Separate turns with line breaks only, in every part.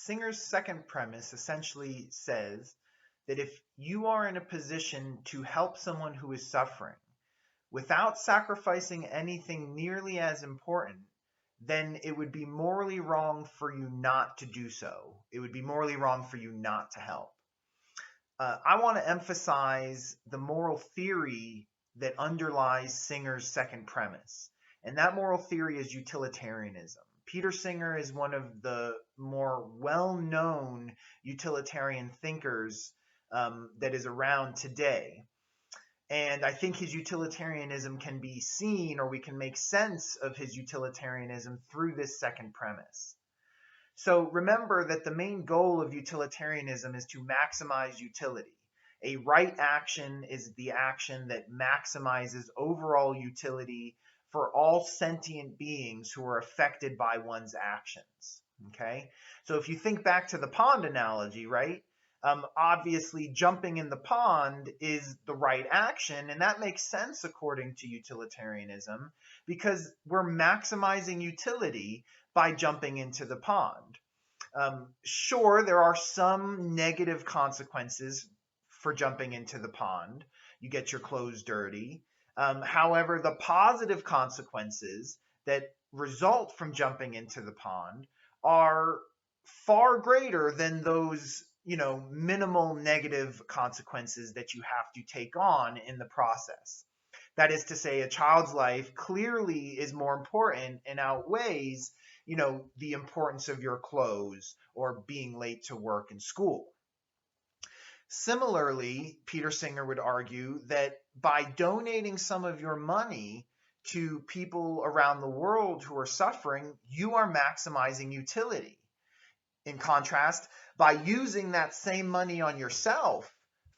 Singer's second premise essentially says that if you are in a position to help someone who is suffering without sacrificing anything nearly as important, then it would be morally wrong for you not to do so. It would be morally wrong for you not to help. I want to emphasize the moral theory that underlies Singer's second premise. And that moral theory is utilitarianism. Peter Singer is one of the more well known utilitarian thinkers that is around today. And I think his utilitarianism can be seen, or we can make sense of his utilitarianism through this second premise. So remember that the main goal of utilitarianism is to maximize utility. A right action is the action that maximizes overall utility for all sentient beings who are affected by one's actions. Okay? So if you think back to the pond analogy, right? Obviously, jumping in the pond is the right action, and that makes sense according to utilitarianism because we're maximizing utility by jumping into the pond. Sure, there are some negative consequences for jumping into the pond. You get your clothes dirty. However, the positive consequences that result from jumping into the pond are far greater than those, minimal negative consequences that you have to take on in the process. That is to say, a child's life clearly is more important and outweighs, the importance of your clothes or being late to work and school. Similarly, Peter Singer would argue that by donating some of your money to people around the world who are suffering, you are maximizing utility. In contrast, by using that same money on yourself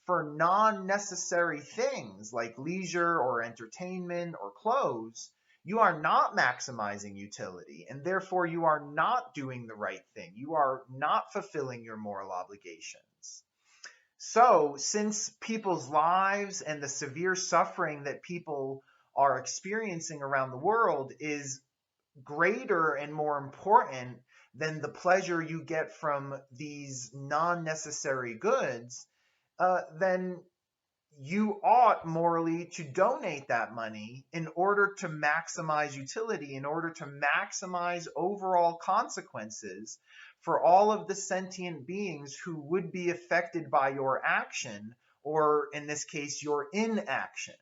for non-necessary things like leisure or entertainment or clothes, you are not maximizing utility, and therefore you are not doing the right thing. You are not fulfilling your moral obligations. So, since people's lives and the severe suffering that people are experiencing around the world is greater and more important than the pleasure you get from these non-necessary goods, then you ought morally to donate that money in order to maximize utility, in order to maximize overall consequences for all of the sentient beings who would be affected by your action, or in this case, your inaction.